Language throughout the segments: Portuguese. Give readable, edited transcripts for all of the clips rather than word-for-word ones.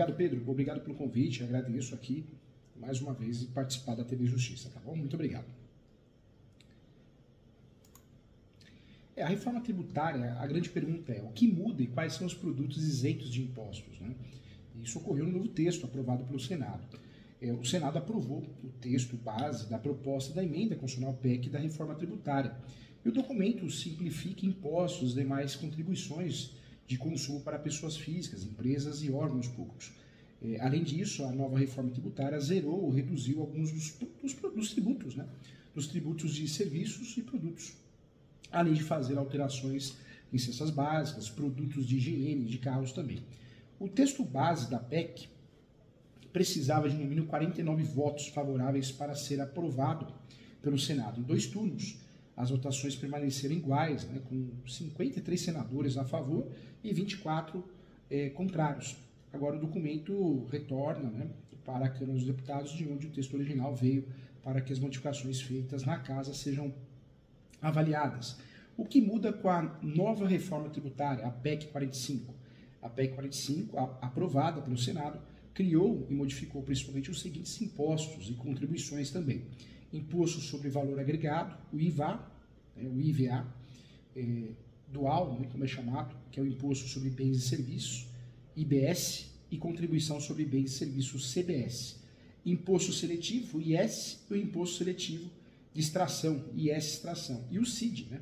Obrigado, Pedro. Obrigado pelo convite. Agradeço aqui mais uma vez participar da TV Justiça, tá bom? Muito obrigado. A reforma tributária, a grande pergunta é o que muda e quais são os produtos isentos de impostos, né? Isso ocorreu no novo texto aprovado pelo Senado. O Senado aprovou o texto base da proposta da emenda constitucional PEC da reforma tributária. E o documento simplifica impostos e demais contribuições de consumo para pessoas físicas, empresas e órgãos públicos. Além disso, a nova reforma tributária zerou ou reduziu alguns dos tributos, né? Dos tributos de serviços e produtos, além de fazer alterações em cestas básicas, produtos de higiene de carros também. O texto base da PEC precisava de no mínimo 49 votos favoráveis para ser aprovado pelo Senado em 2 turnos. As votações permaneceram iguais, né, com 53 senadores a favor e 24 contrários. Agora o documento retorna, né, para a Câmara dos Deputados, de onde o texto original veio, para que as modificações feitas na Casa sejam avaliadas. O que muda com a nova reforma tributária, a PEC 45? A PEC 45, aprovada pelo Senado, criou e modificou principalmente os seguintes impostos e contribuições também. Imposto sobre valor agregado, o IVA, o IVA, dual, né, como é chamado, que é o Imposto sobre Bens e Serviços, IBS, e Contribuição sobre Bens e Serviços, CBS. Imposto seletivo, IS, e o Imposto seletivo de extração, IS extração, e o CID, né?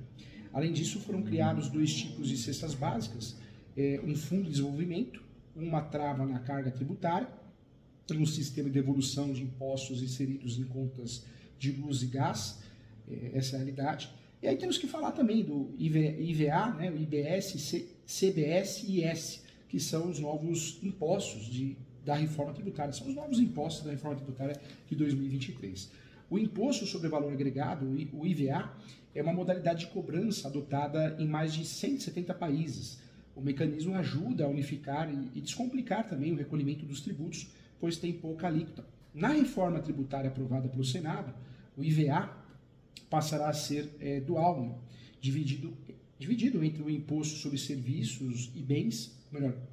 Além disso, foram criados 2 tipos de cestas básicas, um fundo de desenvolvimento, uma trava na carga tributária, um sistema de devolução de impostos inseridos em contas de luz e gás, essa é a realidade. E aí temos que falar também do IVA, né, o IBS, CBS e IS, que são os novos impostos da reforma tributária, são os novos impostos da reforma tributária de 2023. O Imposto sobre Valor Agregado, o IVA, é uma modalidade de cobrança adotada em mais de 170 países. O mecanismo ajuda a unificar e descomplicar também o recolhimento dos tributos, pois tem pouca alíquota. Na reforma tributária aprovada pelo Senado, o IVA passará a ser dual, né? dividido entre o Imposto sobre Serviços e Bens,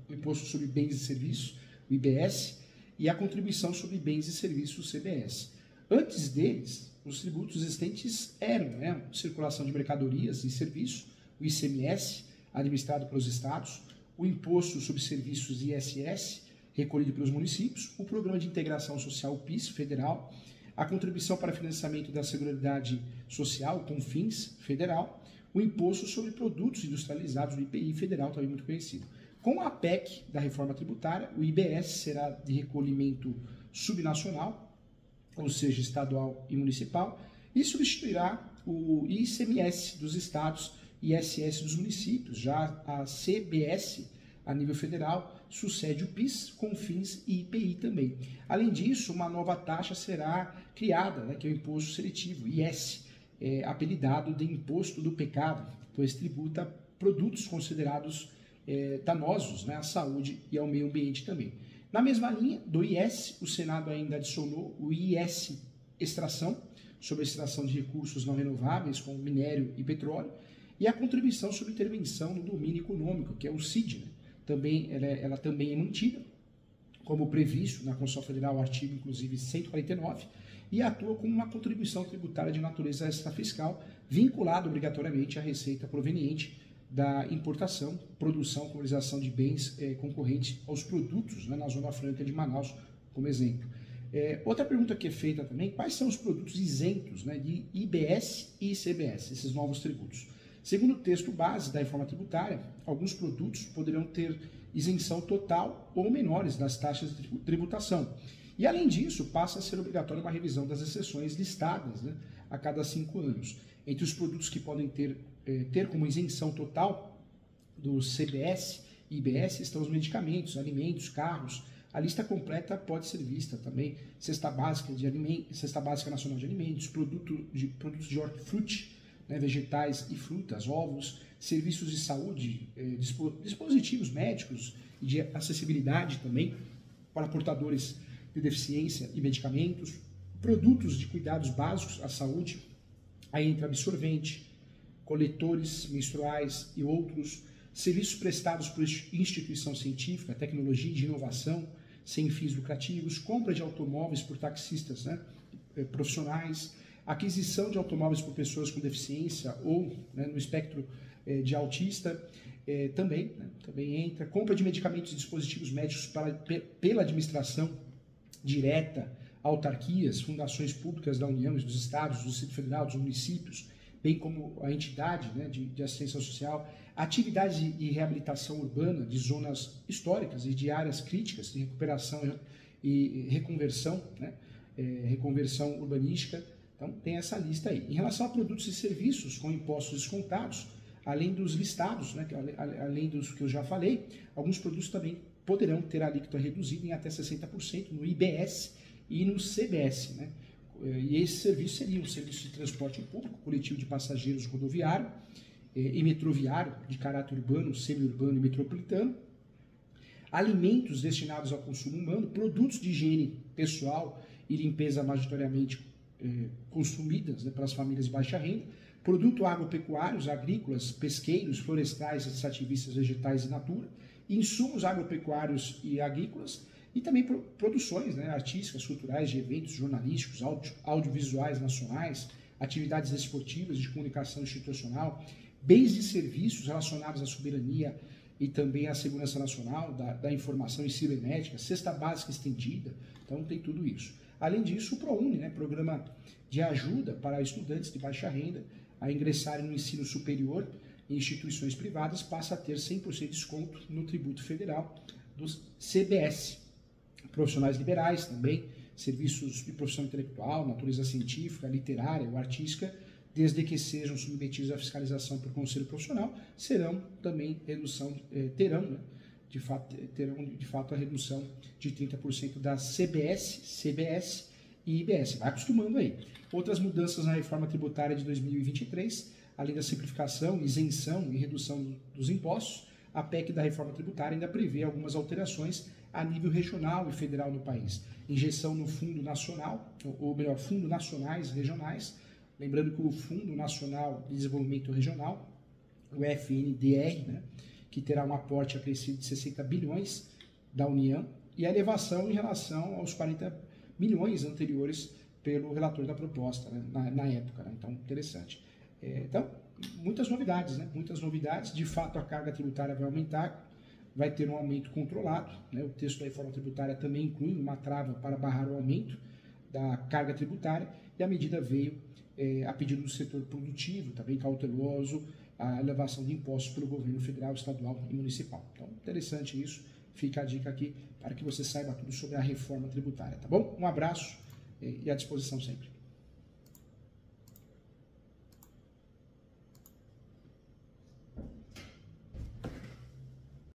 o Imposto sobre Bens e Serviços, o IBS, e a Contribuição sobre Bens e Serviços, CBS. Antes deles, os tributos existentes eram, né, circulação de mercadorias e serviços, o ICMS, administrado pelos estados, o Imposto sobre Serviços, ISS, recolhido pelos municípios, o Programa de Integração Social, PIS, federal, a Contribuição para Financiamento da Seguridade Social, CONFINS, federal, o Imposto sobre Produtos Industrializados, o IPI, federal, também muito conhecido. Com a PEC da reforma tributária, o IBS será de recolhimento subnacional, ou seja, estadual e municipal, e substituirá o ICMS dos estados e ISS dos municípios. Já a CBS, a nível federal, sucede o PIS, CONFINS e IPI também. Além disso, uma nova taxa será criada, né, que é o Imposto Seletivo, IS, apelidado de Imposto do Pecado, pois tributa produtos considerados danosos, né, à saúde e ao meio ambiente também. Na mesma linha do IS, o Senado ainda adicionou o IS extração, sobre a extração de recursos não renováveis, como minério e petróleo, e a contribuição sobre intervenção no domínio econômico, que é o CID. Né? Ela também é mantida, como previsto na Constituição Federal, artigo inclusive 149, e atua como uma contribuição tributária de natureza extrafiscal, vinculada obrigatoriamente à receita proveniente da importação, produção, comercialização de bens concorrentes aos produtos, né, na Zona Franca de Manaus, como exemplo. Outra pergunta que é feita também, quais são os produtos isentos, né, de IBS e ICMS, esses novos tributos? Segundo o texto base da reforma tributária, alguns produtos poderão ter isenção total ou menores das taxas de tributação. E, além disso, passa a ser obrigatória uma revisão das exceções listadas, né, a cada 5 anos. Entre os produtos que podem ter como isenção total do CBS e IBS estão os medicamentos, alimentos, carros. A lista completa pode ser vista também, cesta básica nacional de alimentos, produtos de hortifruti, né, vegetais e frutas, ovos, serviços de saúde, dispositivos médicos e de acessibilidade também para portadores de deficiência e medicamentos, produtos de cuidados básicos à saúde, aí entra absorvente, coletores menstruais e outros, serviços prestados por instituição científica, tecnologia e de inovação, sem fins lucrativos, compra de automóveis por taxistas, né, profissionais, aquisição de automóveis por pessoas com deficiência ou, né, no espectro de autista, também entra, compra de medicamentos e dispositivos médicos pela administração direta, autarquias, fundações públicas da União, dos estados, do Distrito Federal, dos municípios, bem como a entidade, né, de assistência social, atividades de reabilitação urbana de zonas históricas e de áreas críticas de recuperação e reconversão, né, reconversão urbanística. Então, tem essa lista aí. Em relação a produtos e serviços com impostos descontados, além dos listados, né, além dos que eu já falei, alguns produtos também poderão ter a alíquota reduzida em até 60% no IBS e no CBS, né? E esse serviço seria um serviço de transporte público, coletivo de passageiros rodoviário e metroviário de caráter urbano, semi-urbano e metropolitano, alimentos destinados ao consumo humano, produtos de higiene pessoal e limpeza majoritariamente consumidas, né, pelas famílias de baixa renda, produtos agropecuários, agrícolas, pesqueiros, florestais, extrativistas, vegetais e natura, insumos agropecuários e agrícolas, e também produções, né, artísticas, culturais, de eventos jornalísticos, audiovisuais nacionais, atividades esportivas, de comunicação institucional, bens e serviços relacionados à soberania e também à segurança nacional, da informação e cibernética, cesta básica estendida, então tem tudo isso. Além disso, o ProUni, né, programa de ajuda para estudantes de baixa renda a ingressarem no ensino superior em instituições privadas, passa a ter 100% de desconto no tributo federal dos CBS. Profissionais liberais também, serviços de profissão intelectual, natureza científica, literária ou artística, desde que sejam submetidos à fiscalização por conselho profissional, terão de fato a redução de 30% da CBS e IBS. Vai acostumando aí. Outras mudanças na reforma tributária de 2023, além da simplificação, isenção e redução dos impostos, a PEC da reforma tributária ainda prevê algumas alterações a nível regional e federal no país. Injeção no Fundo Nacional, ou melhor, Fundo Nacionais Regionais, lembrando que o Fundo Nacional de Desenvolvimento Regional, o FNDR, né, que terá um aporte acrescido de 60 bilhões da União, e a elevação em relação aos 40 milhões anteriores pelo relator da proposta, né, na época. Né? Então, interessante. Então, muitas novidades, né? Muitas novidades. De fato, a carga tributária vai aumentar, vai ter um aumento controlado, né? O texto da reforma tributária também inclui uma trava para barrar o aumento da carga tributária, e a medida veio a pedido do setor produtivo, também cauteloso, a elevação de impostos pelo governo federal, estadual e municipal. Então, interessante isso. Fica a dica aqui para que você saiba tudo sobre a reforma tributária, tá bom? Um abraço e à disposição sempre.